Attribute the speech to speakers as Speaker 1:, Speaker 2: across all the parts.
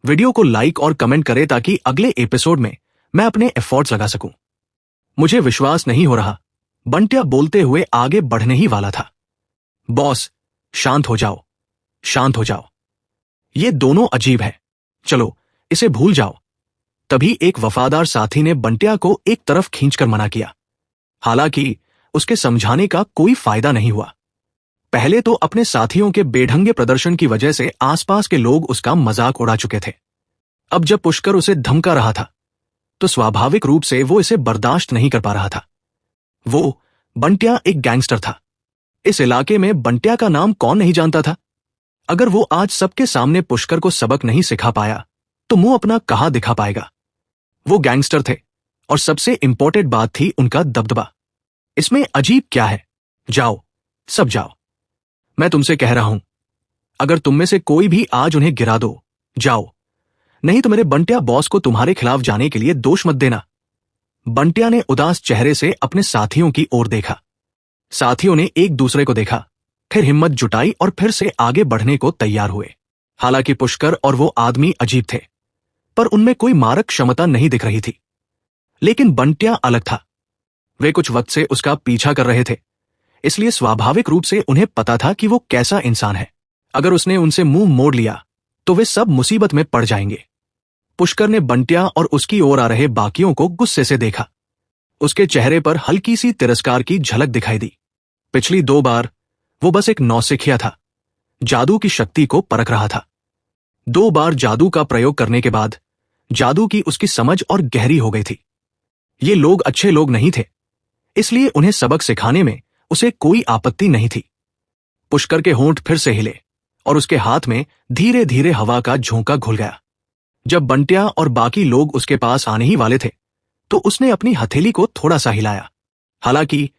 Speaker 1: Video को like और comment करें ताकि अगले एपिसोड में मैं अपने एफर्ट्स लगा सकूं। मुझे विश्वास नहीं हो रहा, बंटिया बोलते हुए आगे बढ़ने ही वाला था। बॉस, शांत हो जाओ, शांत हो जाओ। ये दोनों अजीब है, चलो इसे भूल जाओ। तभी एक वफादार साथी ने बंटिया को एक तरफ खींचकर मना किया। हालांकि उसके समझाने का कोई फायदा नहीं हुआ। पहले तो अपने साथियों के बेढंगे प्रदर्शन की वजह से आसपास के लोग उसका मजाक उड़ा चुके थे। अब जब पुष्कर उसे धमका रहा था तो स्वाभाविक रूप से वो इसे बर्दाश्त नहीं कर पा रहा था। वो बंटिया एक गैंगस्टर था। इस इलाके में बंटिया का नाम कौन नहीं जानता था। अगर वो आज सबके सामने पुष्कर को सबक नहीं सिखा पाया तो मुंह अपना कहां दिखा पाएगा। वो गैंगस्टर थे और सबसे इंपॉर्टेंट बात थी उनका दबदबा। इसमें अजीब क्या है? जाओ, सब जाओ। मैं तुमसे कह रहा हूं, अगर तुम में से कोई भी आज उन्हें गिरा दो, जाओ, नहीं तो मेरे बंटिया बॉस को तुम्हारे खिलाफ जाने के लिए दोष मत देना। बंटिया ने उदास चेहरे से अपने साथियों की ओर देखा। साथियों ने एक दूसरे को देखा, फिर हिम्मत जुटाई और फिर से आगे बढ़ने को तैयार हुए। हालांकि पुष्कर और वो आदमी अजीब थे, पर उनमें कोई मारक क्षमता नहीं दिख रही थी। लेकिन बंटिया अलग था। वे कुछ वक्त से उसका पीछा कर रहे थे, इसलिए स्वाभाविक रूप से उन्हें पता था कि वो कैसा इंसान है। अगर उसने उनसे मुंह मोड़ लिया तो वे सब मुसीबत में पड़ जाएंगे। पुष्कर ने बंटिया और उसकी ओर आ रहे बाकियों को गुस्से से देखा। उसके चेहरे पर हल्की सी तिरस्कार की झलक दिखाई दी। पिछली 2 बार वो बस एक नौसिखिया था, जादू की शक्ति को परख रहा था। 2 बार जादू का प्रयोग करने के बाद जादू की उसकी समझ और गहरी हो गई थी। ये लोग अच्छे लोग नहीं थे, इसलिए उन्हें सबक सिखाने में उसे कोई आपत्ति नहीं थी। पुष्कर के होंठ फिर से हिले और उसके हाथ में धीरे धीरे हवा का झोंका घुल गया। जब बंटिया और बाकी लोग उसके पास आने ही वाले थे तो उसने अपनी हथेली को थोड़ा सा हिलाया। हालांकि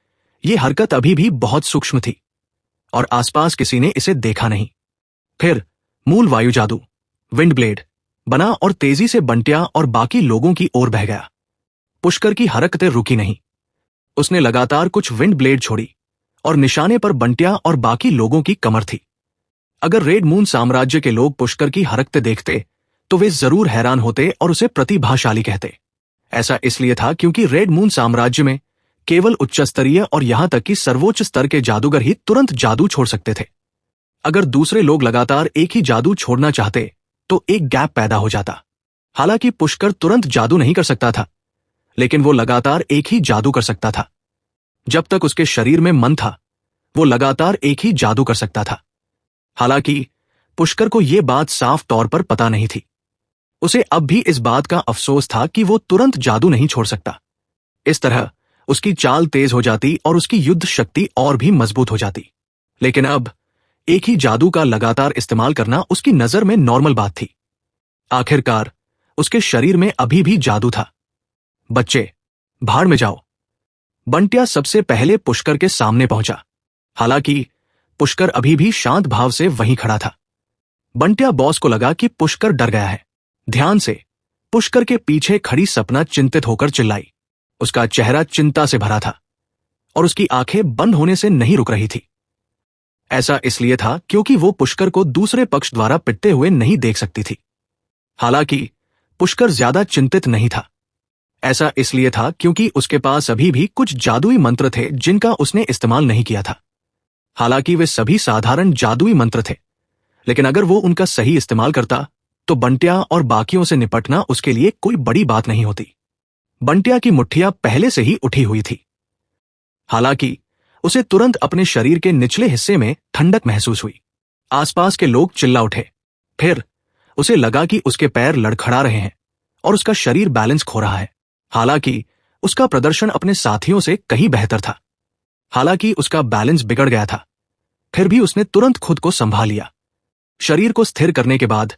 Speaker 1: यह हरकत अभी भी बहुत सूक्ष्म थी और आसपास किसी ने इसे देखा नहीं। फिर मूल वायु जादू विंड ब्लेड बना और तेजी से बंटिया और बाकी लोगों की ओर बह गया। पुष्कर की हरकतें रुकी नहीं। उसने लगातार कुछ विंड ब्लेड छोड़ी और निशाने पर बंटिया और बाकी लोगों की कमर थी। अगर रेड मून साम्राज्य के लोग पुष्कर की हरकतें देखते तो वे जरूर हैरान होते और उसे प्रतिभाशाली कहते। ऐसा इसलिए था क्योंकि रेड मून साम्राज्य में केवल उच्च स्तरीय और यहां तक कि सर्वोच्च स्तर के जादूगर ही तुरंत जादू छोड़ सकते थे। अगर दूसरे लोग लगातार एक ही जादू छोड़ना चाहते तो एक गैप पैदा हो जाता। हालांकि पुष्कर तुरंत जादू नहीं कर सकता था, लेकिन वो लगातार एक ही जादू कर सकता था। जब तक उसके शरीर में मन था, वो लगातार एक ही जादू कर सकता था। हालांकि पुष्कर को यह बात साफ तौर पर पता नहीं थी। उसे अब भी इस बात का अफसोस था कि वो तुरंत जादू नहीं छोड़ सकता। इस तरह उसकी चाल तेज हो जाती और उसकी युद्ध शक्ति और भी मजबूत हो जाती। लेकिन अब एक ही जादू का लगातार इस्तेमाल करना उसकी नजर में नॉर्मल बात थी। आखिरकार उसके शरीर में अभी भी जादू था। बच्चे, भाड़ में जाओ। बंटिया सबसे पहले पुष्कर के सामने पहुंचा। हालांकि पुष्कर अभी भी शांत भाव से वहीं खड़ा था। बंटिया बॉस को लगा कि पुष्कर डर गया है। ध्यान से पुष्कर के पीछे खड़ी सपना चिंतित होकर चिल्लाई। उसका चेहरा चिंता से भरा था और उसकी आंखें बंद होने से नहीं रुक रही थी। ऐसा इसलिए था क्योंकि वो पुष्कर को दूसरे पक्ष द्वारा पिटते हुए नहीं देख सकती थी। हालांकि पुष्कर ज्यादा चिंतित नहीं था। ऐसा इसलिए था क्योंकि उसके पास अभी भी कुछ जादुई मंत्र थे जिनका उसने इस्तेमाल नहीं किया था। हालांकि वे सभी साधारण जादुई मंत्र थे, लेकिन अगर वो उनका सही इस्तेमाल करता तो बंटिया और बाकियों से निपटना उसके लिए कोई बड़ी बात नहीं होती। बंटिया की मुट्ठियां पहले से ही उठी हुई थी। हालांकि उसे तुरंत अपने शरीर के निचले हिस्से में ठंडक महसूस हुई। आसपास के लोग चिल्ला उठे। फिर उसे लगा कि उसके पैर लड़खड़ा रहे हैं और उसका शरीर बैलेंस खो रहा है। हालांकि उसका प्रदर्शन अपने साथियों से कहीं बेहतर था। हालांकि उसका बैलेंस बिगड़ गया था, फिर भी उसने तुरंत खुद को संभाल लिया। शरीर को स्थिर करने के बाद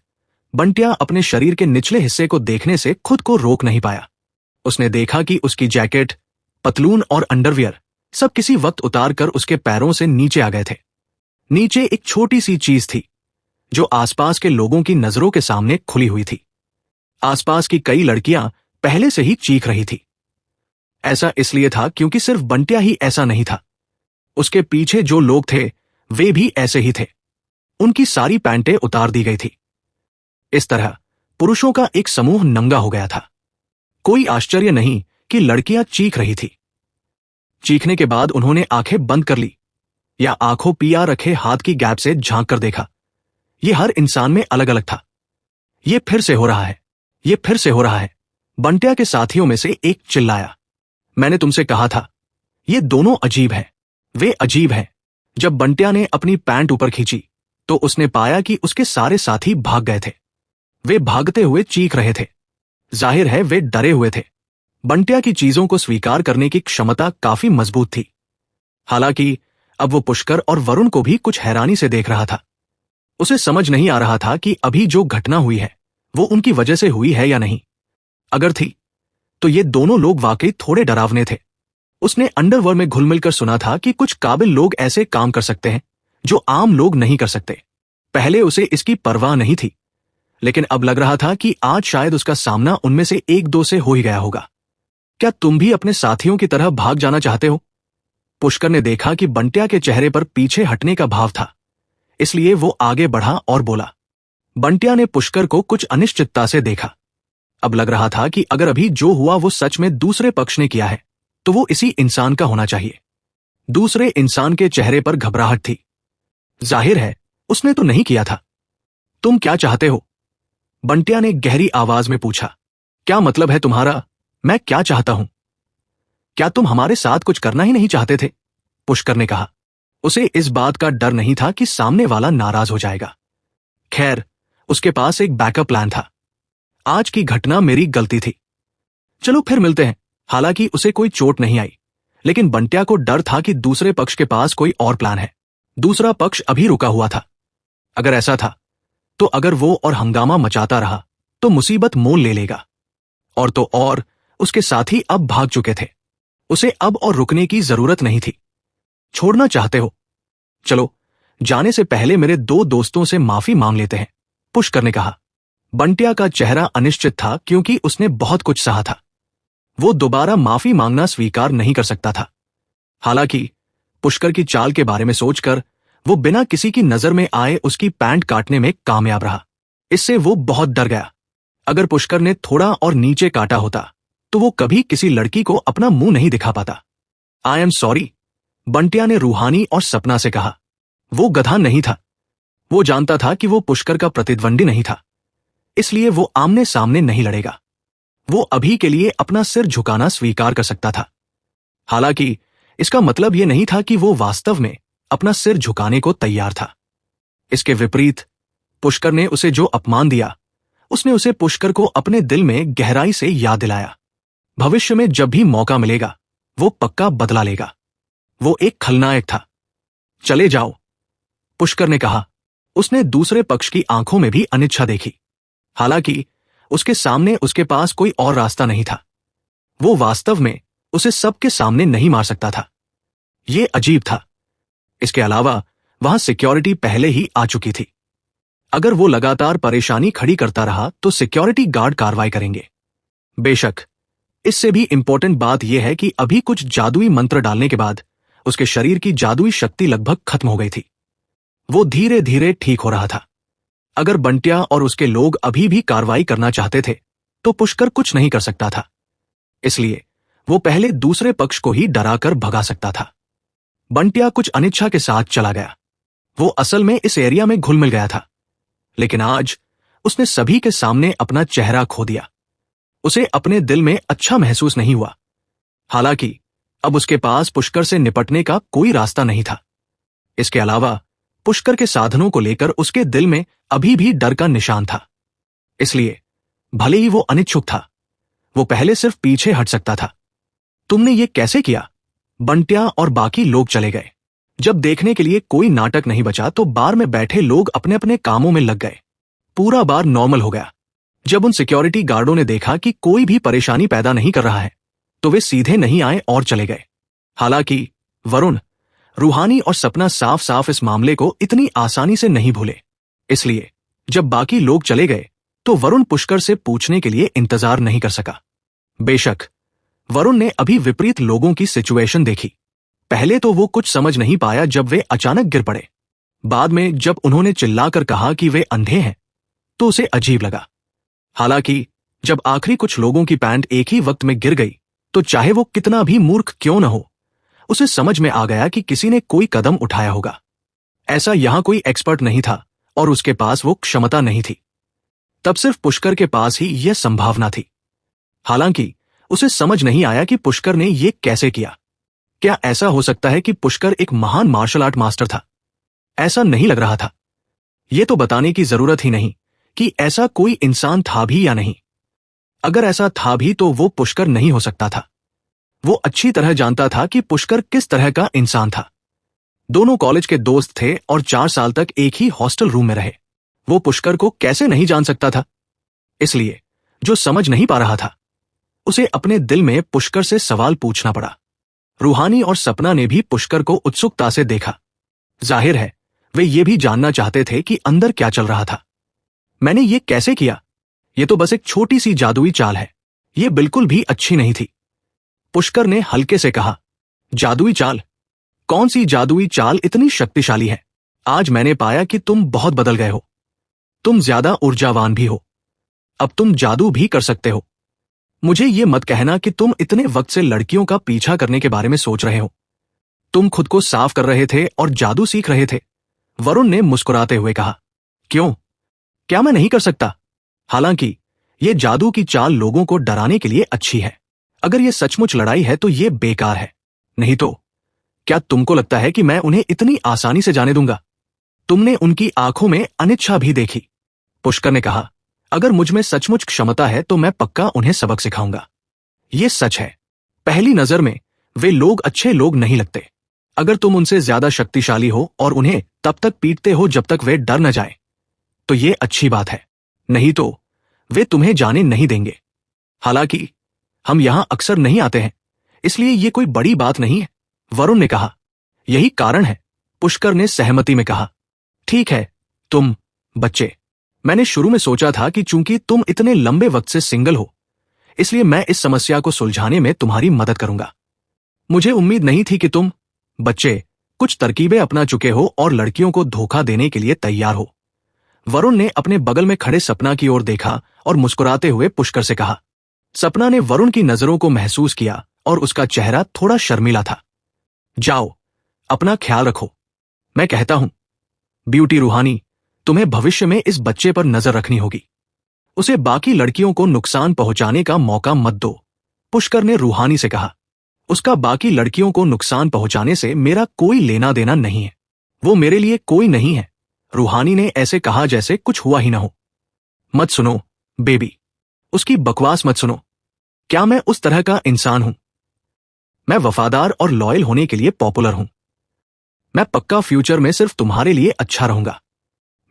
Speaker 1: बंटिया अपने शरीर के निचले हिस्से को देखने से खुद को रोक नहीं पाया। उसने देखा कि उसकी जैकेट, पतलून और अंडरवियर सब किसी वक्त उतार कर उसके पैरों से नीचे आ गए थे। नीचे एक छोटी सी चीज थी जो आसपास के लोगों की नजरों के सामने खुली हुई थी। आसपास की कई लड़कियां पहले से ही चीख रही थी। ऐसा इसलिए था क्योंकि सिर्फ बंटिया ही ऐसा नहीं था। उसके पीछे जो लोग थे वे भी ऐसे ही थे। उनकी सारी पैंटें उतार दी गई थी। इस तरह पुरुषों का एक समूह नंगा हो गया था। कोई आश्चर्य नहीं कि लड़कियां चीख रही थी। चीखने के बाद उन्होंने आंखें बंद कर ली या आंखों पिया रखे हाथ की गैप से झांक कर देखा। यह हर इंसान में अलग अलग था। ये फिर से हो रहा है, ये फिर से हो रहा है। बंटिया के साथियों में से एक चिल्लाया। मैंने तुमसे कहा था, ये दोनों अजीब हैं, वे अजीब हैं। जब बंटिया ने अपनी पैंट ऊपर खींची तो उसने पाया कि उसके सारे साथी भाग गए थे। वे भागते हुए चीख रहे थे। जाहिर है वे डरे हुए थे। बंटिया की चीजों को स्वीकार करने की क्षमता काफी मजबूत थी। हालांकि अब वो पुष्कर और वरुण को भी कुछ हैरानी से देख रहा था। उसे समझ नहीं आ रहा था कि अभी जो घटना हुई है वो उनकी वजह से हुई है या नहीं। अगर थी तो ये दोनों लोग वाकई थोड़े डरावने थे। उसने अंडरवर्ल्ड में घुल मिलकर सुना था कि कुछ काबिल लोग ऐसे काम कर सकते हैं जो आम लोग नहीं कर सकते। पहले उसे इसकी परवाह नहीं थी, लेकिन अब लग रहा था कि आज शायद उसका सामना उनमें से एक दो से हो ही गया होगा। क्या तुम भी अपने साथियों की तरह भाग जाना चाहते हो? पुष्कर ने देखा कि बंटिया के चेहरे पर पीछे हटने का भाव था, इसलिए वो आगे बढ़ा और बोला। बंटिया ने पुष्कर को कुछ अनिश्चितता से देखा। अब लग रहा था कि अगर अभी जो हुआ वो सच में दूसरे पक्ष ने किया है तो वो इसी इंसान का होना चाहिए। दूसरे इंसान के चेहरे पर घबराहट थी। जाहिर है उसने तो नहीं किया था। तुम क्या चाहते हो? बंटिया ने गहरी आवाज में पूछा। क्या मतलब है तुम्हारा? मैं क्या चाहता हूं? क्या तुम हमारे साथ कुछ करना ही नहीं चाहते थे? पुष्कर ने कहा। उसे इस बात का डर नहीं था कि सामने वाला नाराज हो जाएगा। खैर, उसके पास एक बैकअप प्लान था। आज की घटना मेरी गलती थी। चलो फिर मिलते हैं। हालांकि उसे कोई चोट नहीं आई, लेकिन बंटिया को डर था कि दूसरे पक्ष के पास कोई और प्लान है। दूसरा पक्ष अभी रुका हुआ था। अगर ऐसा था तो अगर वो और हंगामा मचाता रहा तो मुसीबत मोल ले लेगा। और तो और उसके साथी अब भाग चुके थे। उसे अब और रुकने की जरूरत नहीं थी। छोड़ना चाहते हो? चलो, जाने से पहले मेरे दो दोस्तों से माफी मांग लेते हैं, पुष्कर ने कहा। बंटिया का चेहरा अनिश्चित था क्योंकि उसने बहुत कुछ सहा था। वो दोबारा माफी मांगना स्वीकार नहीं कर सकता था। हालांकि पुष्कर की चाल के बारे में सोचकर वो बिना किसी की नजर में आए उसकी पैंट काटने में कामयाब रहा। इससे वो बहुत डर गया। अगर पुष्कर ने थोड़ा और नीचे काटा होता तो वो कभी किसी लड़की को अपना मुंह नहीं दिखा पाता। आई एम सॉरी, बंटिया ने रूहानी और सपना से कहा। वो गधा नहीं था। वो जानता था कि वो पुष्कर का प्रतिद्वंदी नहीं था, इसलिए वो आमने सामने नहीं लड़ेगा। वो अभी के लिए अपना सिर झुकाना स्वीकार कर सकता था। हालांकि इसका मतलब यह नहीं था कि वो वास्तव में अपना सिर झुकाने को तैयार था। इसके विपरीत पुष्कर ने उसे जो अपमान दिया, उसने उसे पुष्कर को अपने दिल में गहराई से याद दिलाया। भविष्य में जब भी मौका मिलेगा वो पक्का बदला लेगा। वो एक खलनायक था। चले जाओ, पुष्कर ने कहा। उसने दूसरे पक्ष की आंखों में भी अनिच्छा देखी। हालांकि उसके सामने उसके पास कोई और रास्ता नहीं था। वो वास्तव में उसे सबके सामने नहीं मार सकता था। ये अजीब था। इसके अलावा वहां सिक्योरिटी पहले ही आ चुकी थी। अगर वो लगातार परेशानी खड़ी करता रहा तो सिक्योरिटी गार्ड कार्रवाई करेंगे। बेशक, इससे भी इंपॉर्टेंट बात यह है कि अभी कुछ जादुई मंत्र डालने के बाद उसके शरीर की जादुई शक्ति लगभग खत्म हो गई थी। वो धीरे धीरे ठीक हो रहा था। अगर बंटिया और उसके लोग अभी भी कार्रवाई करना चाहते थे तो पुष्कर कुछ नहीं कर सकता था। इसलिए वो पहले दूसरे पक्ष को ही डराकर भगा सकता था। बंटिया कुछ अनिच्छा के साथ चला गया। वो असल में इस एरिया में घुल मिल गया था, लेकिन आज उसने सभी के सामने अपना चेहरा खो दिया। उसे अपने दिल में अच्छा महसूस नहीं हुआ। हालांकि अब उसके पास पुष्कर से निपटने का कोई रास्ता नहीं था। इसके अलावा पुष्कर के साधनों को लेकर उसके दिल में अभी भी डर का निशान था। इसलिए भले ही वो अनिच्छुक था, वो पहले सिर्फ पीछे हट सकता था। तुमने ये कैसे किया? बंटिया और बाकी लोग चले गए। जब देखने के लिए कोई नाटक नहीं बचा तो बार में बैठे लोग अपने अपने कामों में लग गए। पूरा बार नॉर्मल हो गया। जब उन सिक्योरिटी गार्डों ने देखा कि कोई भी परेशानी पैदा नहीं कर रहा है तो वे सीधे नहीं आए और चले गए। हालांकि वरुण, रूहानी और सपना साफ साफ इस मामले को इतनी आसानी से नहीं भूले। इसलिए जब बाकी लोग चले गए तो वरुण पुष्कर से पूछने के लिए इंतजार नहीं कर सका। बेशक वरुण ने अभी विपरीत लोगों की सिचुएशन देखी। पहले तो वो कुछ समझ नहीं पाया जब वे अचानक गिर पड़े। बाद में जब उन्होंने चिल्लाकर कहा कि वे अंधे हैं तो उसे अजीब लगा। हालांकि जब आखिरी कुछ लोगों की पैंट एक ही वक्त में गिर गई तो चाहे वो कितना भी मूर्ख क्यों न हो, उसे समझ में आ गया कि किसी ने कोई कदम उठाया होगा। ऐसा यहां कोई एक्सपर्ट नहीं था और उसके पास वो क्षमता नहीं थी। तब सिर्फ पुष्कर के पास ही यह संभावना थी। हालांकि उसे समझ नहीं आया कि पुष्कर ने यह कैसे किया। क्या ऐसा हो सकता है कि पुष्कर एक महान मार्शल आर्ट मास्टर था? ऐसा नहीं लग रहा था। यह तो बताने की जरूरत ही नहीं कि ऐसा कोई इंसान था भी या नहीं। अगर ऐसा था भी तो वो पुष्कर नहीं हो सकता था। वो अच्छी तरह जानता था कि पुष्कर किस तरह का इंसान था। दोनों कॉलेज के दोस्त थे और 4 साल तक एक ही हॉस्टल रूम में रहे। वो पुष्कर को कैसे नहीं जान सकता था? इसलिए जो समझ नहीं पा रहा था, उसे अपने दिल में पुष्कर से सवाल पूछना पड़ा। रूहानी और सपना ने भी पुष्कर को उत्सुकता से देखा। जाहिर है वे ये भी जानना चाहते थे कि अंदर क्या चल रहा था। मैंने ये कैसे किया? ये तो बस एक छोटी सी जादुई चाल है। ये बिल्कुल भी अच्छी नहीं थी। पुष्कर ने हल्के से कहा। जादुई चाल? कौन सी जादुई चाल इतनी शक्तिशाली है? आज मैंने पाया कि तुम बहुत बदल गए हो। तुम ज्यादा ऊर्जावान भी हो। अब तुम जादू भी कर सकते हो। मुझे ये मत कहना कि तुम इतने वक्त से लड़कियों का पीछा करने के बारे में सोच रहे हो। तुम खुद को साफ कर रहे थे और जादू सीख रहे थे। वरुण ने मुस्कुराते हुए कहा। क्यों? क्या मैं नहीं कर सकता? हालांकि ये जादू की चाल लोगों को डराने के लिए अच्छी है। अगर ये सचमुच लड़ाई है तो ये बेकार है। नहीं तो क्या तुमको लगता है कि मैं उन्हें इतनी आसानी से जाने दूंगा? तुमने उनकी आंखों में अनिच्छा भी देखी। पुष्कर ने कहा। अगर मुझ में सचमुच क्षमता है तो मैं पक्का उन्हें सबक सिखाऊंगा। ये सच है। पहली नजर में वे लोग अच्छे लोग नहीं लगते। अगर तुम उनसे ज्यादा शक्तिशाली हो और उन्हें तब तक पीटते हो जब तक वे डर न जाए, तो ये अच्छी बात है। नहीं तो वे तुम्हें जाने नहीं देंगे। हालांकि हम यहां अक्सर नहीं आते हैं, इसलिए ये कोई बड़ी बात नहीं है, वरुण ने कहा। यही कारण है, पुष्कर ने सहमति में कहा। ठीक है, तुम बच्चे, मैंने शुरू में सोचा था कि चूंकि तुम इतने लंबे वक्त से सिंगल हो, इसलिए मैं इस समस्या को सुलझाने में तुम्हारी मदद करूंगा। मुझे उम्मीद नहीं थी कि तुम बच्चे कुछ तरकीबें अपना चुके हो और लड़कियों को धोखा देने के लिए तैयार हो। वरुण ने अपने बगल में खड़े सपना की ओर देखा और मुस्कुराते हुए पुष्कर से कहा। सपना ने वरुण की नजरों को महसूस किया और उसका चेहरा थोड़ा शर्मिला था। जाओ, अपना ख्याल रखो। मैं कहता हूं, ब्यूटी रूहानी, तुम्हें भविष्य में इस बच्चे पर नजर रखनी होगी। उसे बाकी लड़कियों को नुकसान पहुंचाने का मौका मत दो, पुष्कर ने रूहानी से कहा। उसका बाकी लड़कियों को नुकसान पहुंचाने से मेरा कोई लेना देना नहीं है। वो मेरे लिए कोई नहीं है, रूहानी ने ऐसे कहा जैसे कुछ हुआ ही ना हो। मत सुनो बेबी, उसकी बकवास मत सुनो। क्या मैं उस तरह का इंसान हूं? मैं वफादार और लॉयल होने के लिए पॉपुलर हूं। मैं पक्का फ्यूचर में सिर्फ तुम्हारे लिए अच्छा रहूंगा।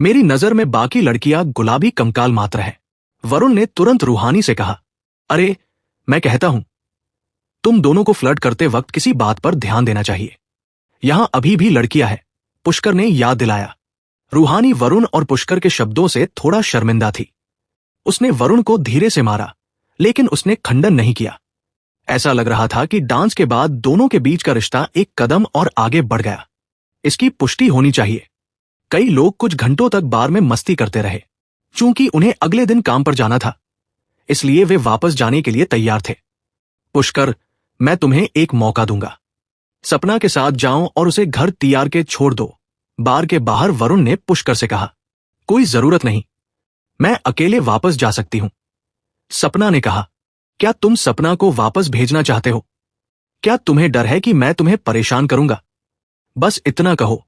Speaker 1: मेरी नजर में बाकी लड़कियां गुलाबी कंकाल मात्र है, वरुण ने तुरंत रूहानी से कहा। अरे, मैं कहता हूं, तुम दोनों को फ्लर्ट करते वक्त किसी बात पर ध्यान देना चाहिए। यहां अभी भी लड़कियां हैं, पुष्कर ने याद दिलाया। रूहानी वरुण और पुष्कर के शब्दों से थोड़ा शर्मिंदा थी। उसने वरुण को धीरे से मारा, लेकिन उसने खंडन नहीं किया। ऐसा लग रहा था कि डांस के बाद दोनों के बीच का रिश्ता एक कदम और आगे बढ़ गया। इसकी पुष्टि होनी चाहिए। कई लोग कुछ घंटों तक बार में मस्ती करते रहे। चूंकि उन्हें अगले दिन काम पर जाना था, इसलिए वे वापस जाने के लिए तैयार थे। पुष्कर, मैं तुम्हें एक मौका दूंगा। सपना के साथ जाओ और उसे घर तैयार के छोड़ दो, बार के बाहर वरुण ने पुष्कर से कहा। कोई जरूरत नहीं, मैं अकेले वापस जा सकती हूं, सपना ने कहा। क्या तुम सपना को वापस भेजना चाहते हो? क्या तुम्हें डर है कि मैं तुम्हें परेशान करूंगा? बस इतना कहो,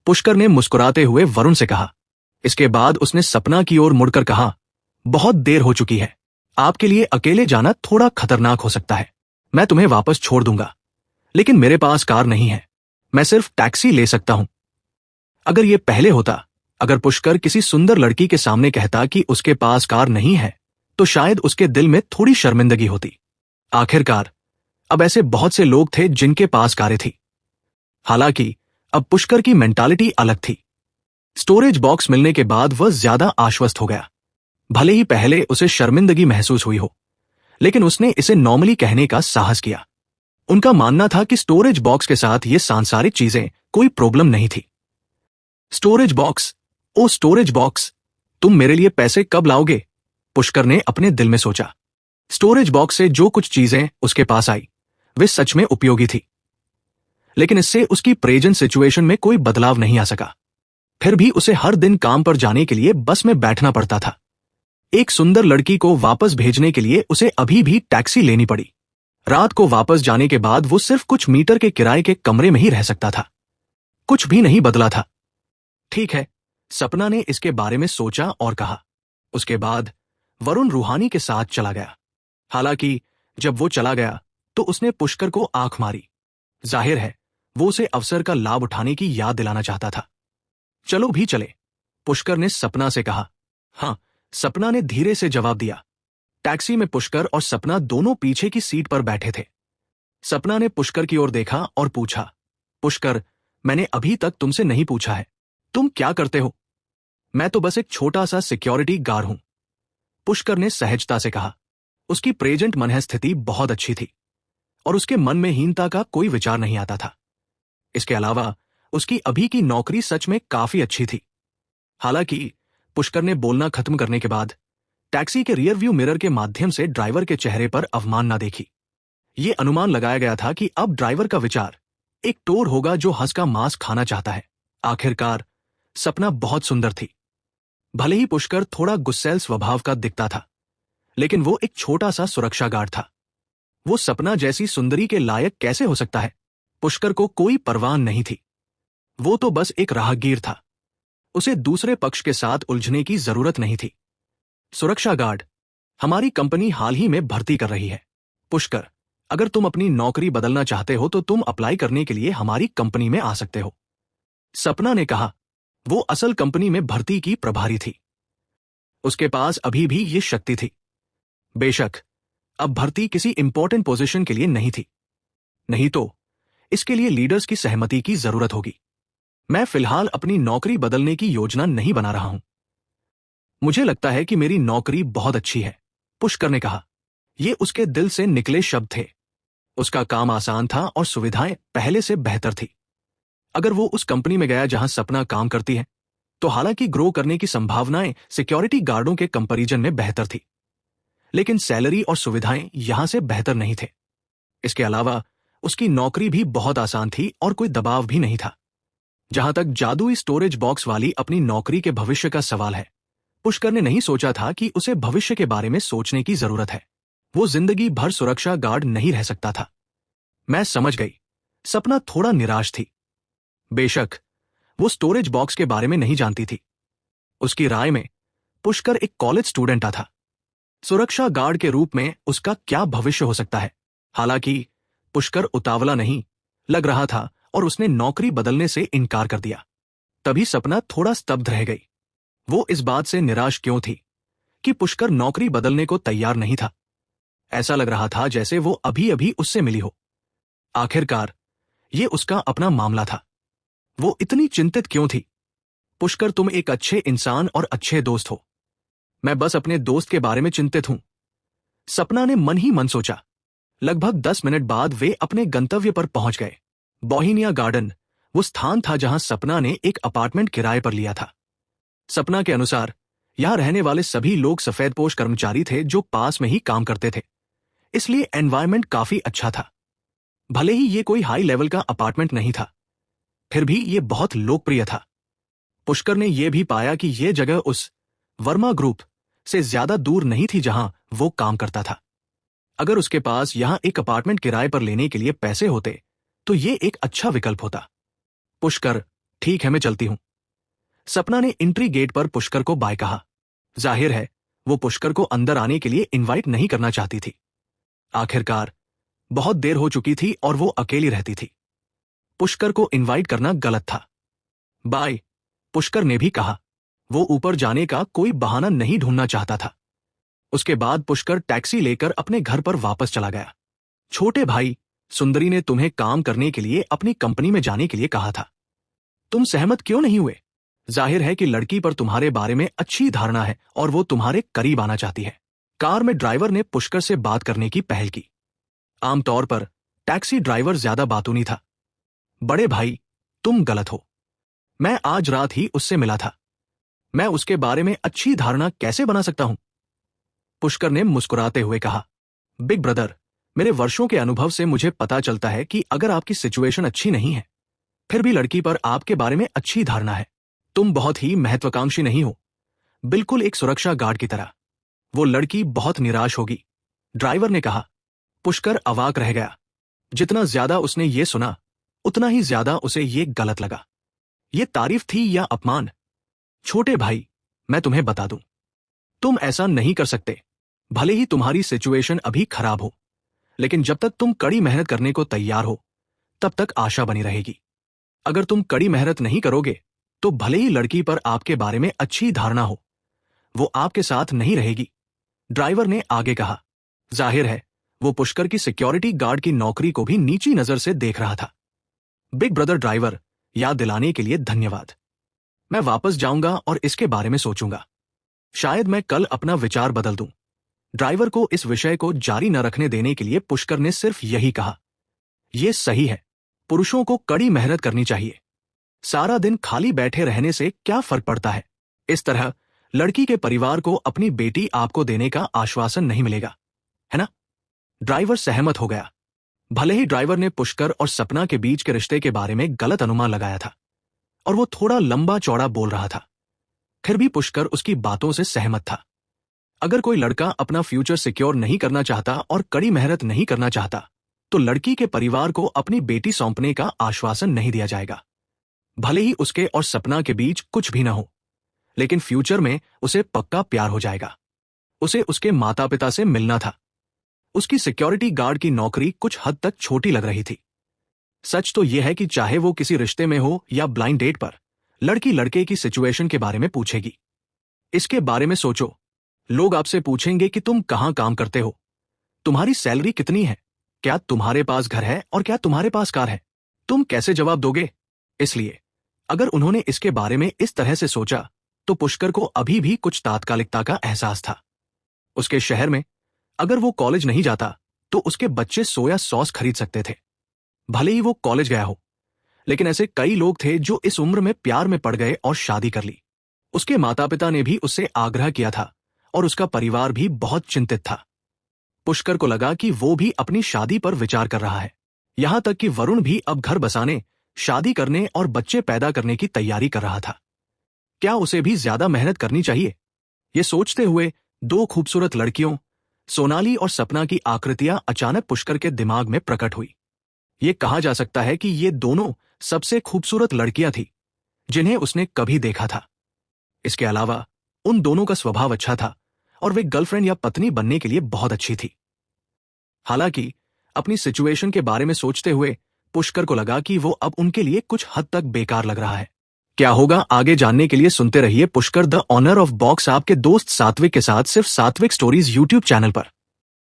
Speaker 1: पुष्कर ने मुस्कुराते हुए वरुण से कहा। इसके बाद उसने सपना की ओर मुड़कर कहा, बहुत देर हो चुकी है। आपके लिए अकेले जाना थोड़ा खतरनाक हो सकता है। मैं तुम्हें वापस छोड़ दूंगा, लेकिन मेरे पास कार नहीं है। मैं सिर्फ टैक्सी ले सकता हूं। अगर यह पहले होता, अगर पुष्कर किसी सुंदर लड़की के सामने कहता कि उसके पास कार नहीं है, तो शायद उसके दिल में थोड़ी शर्मिंदगी होती। आखिरकार अब ऐसे बहुत से लोग थे जिनके पास कारें थी। हालांकि अब पुष्कर की मेंटालिटी अलग थी। स्टोरेज बॉक्स मिलने के बाद वह ज्यादा आश्वस्त हो गया। भले ही पहले उसे शर्मिंदगी महसूस हुई हो, लेकिन उसने इसे नॉर्मली कहने का साहस किया। उनका मानना था कि स्टोरेज बॉक्स के साथ ये सांसारिक चीजें कोई प्रॉब्लम नहीं थी। Storage box, oh storage box, तुम मेरे लिए पैसे कब लाओगे? पुष्कर ने अपने दिल में सोचा। स्टोरेज बॉक्स से जो कुछ चीजें उसके पास आई वे सच में उपयोगी थी, लेकिन इससे उसकी प्रेजेंट सिचुएशन में कोई बदलाव नहीं आ सका। फिर भी उसे हर दिन काम पर जाने के लिए बस में बैठना पड़ता था। एक सुंदर लड़की को वापस भेजने के लिए उसे अभी भी टैक्सी लेनी पड़ी। रात को वापस जाने के बाद वो सिर्फ कुछ मीटर के किराए के कमरे में ही रह सकता था। कुछ भी नहीं बदला था। ठीक है, सपना ने इसके बारे में सोचा और कहा। उसके बाद वरुण रूहानी के साथ चला गया। हालांकि जब वो चला गया तो उसने पुष्कर को आंख मारी। जाहिर है वो उसे अवसर का लाभ उठाने की याद दिलाना चाहता था। चलो भी चले, पुष्कर ने सपना से कहा। हाँ, सपना ने धीरे से जवाब दिया। टैक्सी में पुष्कर और सपना दोनों पीछे की सीट पर बैठे थे। सपना ने पुष्कर की ओर देखा और पूछा, पुष्कर, मैंने अभी तक तुमसे नहीं पूछा है, तुम क्या करते हो? मैं तो बस एक छोटा सा सिक्योरिटी गार्ड हूं, पुष्कर ने सहजता से कहा। उसकी प्रेजेंट मनःस्थिति बहुत अच्छी थी और उसके मन में हीनता का कोई विचार नहीं आता था। इसके अलावा उसकी अभी की नौकरी सच में काफी अच्छी थी। हालांकि पुष्कर ने बोलना खत्म करने के बाद टैक्सी के रियर व्यू मिरर के माध्यम से ड्राइवर के चेहरे पर अवमानना देखी। ये अनुमान लगाया गया था कि अब ड्राइवर का विचार एक टोर होगा जो हंस का मांस खाना चाहता है। आखिरकार सपना बहुत सुंदर थी। भले ही पुष्कर थोड़ा गुस्सैल स्वभाव का दिखता था, लेकिन वो एक छोटा सा सुरक्षा गार्ड था। वो सपना जैसी सुंदरी के लायक कैसे हो सकता है? पुष्कर को कोई परवाह नहीं थी। वो तो बस एक राहगीर था। उसे दूसरे पक्ष के साथ उलझने की जरूरत नहीं थी। सुरक्षा गार्ड, हमारी कंपनी हाल ही में भर्ती कर रही है। पुष्कर, अगर तुम अपनी नौकरी बदलना चाहते हो तो तुम अप्लाई करने के लिए हमारी कंपनी में आ सकते हो, सपना ने कहा। वो असल कंपनी में भर्ती की प्रभारी थी। उसके पास अभी भी ये शक्ति थी। बेशक अब भर्ती किसी इंपॉर्टेंट पोजीशन के लिए नहीं थी, नहीं तो इसके लिए लीडर्स की सहमति की जरूरत होगी। मैं फिलहाल अपनी नौकरी बदलने की योजना नहीं बना रहा हूं। मुझे लगता है कि मेरी नौकरी बहुत अच्छी है, पुष्कर ने कहा। ये उसके दिल से निकले शब्द थे। उसका काम आसान था और सुविधाएं पहले से बेहतर थी। अगर वो उस कंपनी में गया जहां सपना काम करती है तो हालांकि ग्रो करने की संभावनाएं सिक्योरिटी गार्डों के कंपैरिजन में बेहतर थी, लेकिन सैलरी और सुविधाएं यहां से बेहतर नहीं थे। इसके अलावा उसकी नौकरी भी बहुत आसान थी और कोई दबाव भी नहीं था। जहां तक जादुई स्टोरेज बॉक्स वाली अपनी नौकरी के भविष्य का सवाल है, पुष्कर ने नहीं सोचा था कि उसे भविष्य के बारे में सोचने की जरूरत है। वो जिंदगी भर सुरक्षा गार्ड नहीं रह सकता था। मैं समझ गई, सपना थोड़ा निराश थी। बेशक वो स्टोरेज बॉक्स के बारे में नहीं जानती थी। उसकी राय में पुष्कर एक कॉलेज स्टूडेंट था। सुरक्षा गार्ड के रूप में उसका क्या भविष्य हो सकता है? हालांकि पुष्कर उतावला नहीं लग रहा था और उसने नौकरी बदलने से इनकार कर दिया। तभी सपना थोड़ा स्तब्ध रह गई। वो इस बात से निराश क्यों थी कि पुष्कर नौकरी बदलने को तैयार नहीं था। ऐसा लग रहा था जैसे वो अभी अभी उससे मिली हो। आखिरकार ये उसका अपना मामला था। वो इतनी चिंतित क्यों थी? पुष्कर, तुम एक अच्छे इंसान और अच्छे दोस्त हो। मैं बस अपने दोस्त के बारे में चिंतित हूं, सपना ने मन ही मन सोचा। लगभग 10 मिनट बाद वे अपने गंतव्य पर पहुंच गए। बोहेमिया गार्डन वो स्थान था जहां सपना ने एक अपार्टमेंट किराए पर लिया था। सपना के अनुसार यहां रहने वाले सभी लोग सफेदपोश कर्मचारी थे जो पास में ही काम करते थे, इसलिए एनवायरनमेंट काफी अच्छा था। भले ही ये कोई हाई लेवल का अपार्टमेंट नहीं था, फिर भी ये बहुत लोकप्रिय था। पुष्कर ने यह भी पाया कि यह जगह उस वर्मा ग्रुप से ज्यादा दूर नहीं थी जहां वो काम करता था। अगर उसके पास यहां एक अपार्टमेंट किराए पर लेने के लिए पैसे होते तो ये एक अच्छा विकल्प होता। पुष्कर, ठीक है, मैं चलती हूं। सपना ने एंट्री गेट पर पुष्कर को बाय कहा। जाहिर है वो पुष्कर को अंदर आने के लिए इनवाइट नहीं करना चाहती थी। आखिरकार बहुत देर हो चुकी थी और वो अकेली रहती थी। पुष्कर को इनवाइट करना गलत था। बाय, पुष्कर ने भी कहा। वो ऊपर जाने का कोई बहाना नहीं ढूंढना चाहता था। उसके बाद पुष्कर टैक्सी लेकर अपने घर पर वापस चला गया। छोटे भाई, सुंदरी ने तुम्हें काम करने के लिए अपनी कंपनी में जाने के लिए कहा था। तुम सहमत क्यों नहीं हुए? जाहिर है कि लड़की पर तुम्हारे बारे में अच्छी धारणा है और वो तुम्हारे करीब आना चाहती है। कार में ड्राइवर ने पुष्कर से बात करने की पहल की। आमतौर पर टैक्सी ड्राइवर ज्यादा बातूनी था। बड़े भाई, तुम गलत हो। मैं आज रात ही उससे मिला था। मैं उसके बारे में अच्छी धारणा कैसे बना सकता हूं? पुष्कर ने मुस्कुराते हुए कहा, बिग ब्रदर, मेरे वर्षों के अनुभव से मुझे पता चलता है कि अगर आपकी सिचुएशन अच्छी नहीं है, फिर भी लड़की पर आपके बारे में अच्छी धारणा है। तुम बहुत ही महत्वाकांक्षी नहीं हो, बिल्कुल एक सुरक्षा गार्ड की तरह। वो लड़की बहुत निराश होगी, ड्राइवर ने कहा। पुष्कर अवाक रह गया। जितना ज्यादा उसने ये सुना, उतना ही ज्यादा उसे ये गलत लगा। ये तारीफ थी या अपमान? छोटे भाई, मैं तुम्हें बता दूं, तुम ऐसा नहीं कर सकते। भले ही तुम्हारी सिचुएशन अभी खराब हो, लेकिन जब तक तुम कड़ी मेहनत करने को तैयार हो, तब तक आशा बनी रहेगी। अगर तुम कड़ी मेहनत नहीं करोगे, तो भले ही लड़की पर आपके बारे में अच्छी धारणा हो, वो आपके साथ नहीं रहेगी। ड्राइवर ने आगे कहा। जाहिर है, वो पुष्कर की सिक्योरिटी गार्ड की नौकरी को भी नीची नजर से देख रहा था। बिग ब्रदर ड्राइवर, याद दिलाने के लिए धन्यवाद। मैं वापस जाऊंगा और इसके बारे में सोचूंगा। शायद मैं कल अपना विचार बदल दूं। ड्राइवर को इस विषय को जारी न रखने देने के लिए पुष्कर ने सिर्फ यही कहा। यह सही है, पुरुषों को कड़ी मेहनत करनी चाहिए। सारा दिन खाली बैठे रहने से क्या फर्क पड़ता है? इस तरह लड़की के परिवार को अपनी बेटी आपको देने का आश्वासन नहीं मिलेगा, है ना? ड्राइवर सहमत हो गया। भले ही ड्राइवर ने पुष्कर और सपना के बीच के रिश्ते के बारे में गलत अनुमान लगाया था और वो थोड़ा लंबा चौड़ा बोल रहा था, फिर भी पुष्कर उसकी बातों से सहमत था। अगर कोई लड़का अपना फ्यूचर सिक्योर नहीं करना चाहता और कड़ी मेहनत नहीं करना चाहता, तो लड़की के परिवार को अपनी बेटी सौंपने का आश्वासन नहीं दिया जाएगा। भले ही उसके और सपना के बीच कुछ भी न हो, लेकिन फ्यूचर में उसे पक्का प्यार हो जाएगा। उसे उसके माता पिता से मिलना था। उसकी सिक्योरिटी गार्ड की नौकरी कुछ हद तक छोटी लग रही थी। सच तो यह है कि चाहे वो किसी रिश्ते में हो या ब्लाइंड डेट पर, लड़की लड़के की सिचुएशन के बारे में पूछेगी। इसके बारे में सोचो। लोग आपसे पूछेंगे कि तुम कहां काम करते हो, तुम्हारी सैलरी कितनी है, क्या तुम्हारे पास घर है और क्या तुम्हारे पास कार है। तुम कैसे जवाब दोगे? इसलिए अगर उन्होंने इसके बारे में इस तरह से सोचा, तो पुष्कर को अभी भी कुछ तात्कालिकता का एहसास था। उसके शहर में अगर वो कॉलेज नहीं जाता, तो उसके बच्चे सोया सॉस खरीद सकते थे। भले ही वो कॉलेज गया हो, लेकिन ऐसे कई लोग थे जो इस उम्र में प्यार में पड़ गए और शादी कर ली। उसके माता पिता ने भी उससे आग्रह किया था और उसका परिवार भी बहुत चिंतित था। पुष्कर को लगा कि वो भी अपनी शादी पर विचार कर रहा है। यहां तक कि वरुण भी अब घर बसाने, शादी करने और बच्चे पैदा करने की तैयारी कर रहा था। क्या उसे भी ज्यादा मेहनत करनी चाहिए? ये सोचते हुए दो खूबसूरत लड़कियों, सोनाली और सपना की आकृतियां अचानक पुष्कर के दिमाग में प्रकट हुई। ये कहा जा सकता है कि ये दोनों सबसे खूबसूरत लड़कियां थी जिन्हें उसने कभी देखा था। इसके अलावा उन दोनों का स्वभाव अच्छा था और वे गर्लफ्रेंड या पत्नी बनने के लिए बहुत अच्छी थी। हालांकि अपनी सिचुएशन के बारे में सोचते हुए पुष्कर को लगा कि वो अब उनके लिए कुछ हद तक बेकार लग रहा है। क्या होगा आगे जानने के लिए सुनते रहिए Pushkar the honour of box आपके दोस्त सात्विक के साथ, सिर्फ सात्विक स्टोरीज यूट्यूब चैनल पर।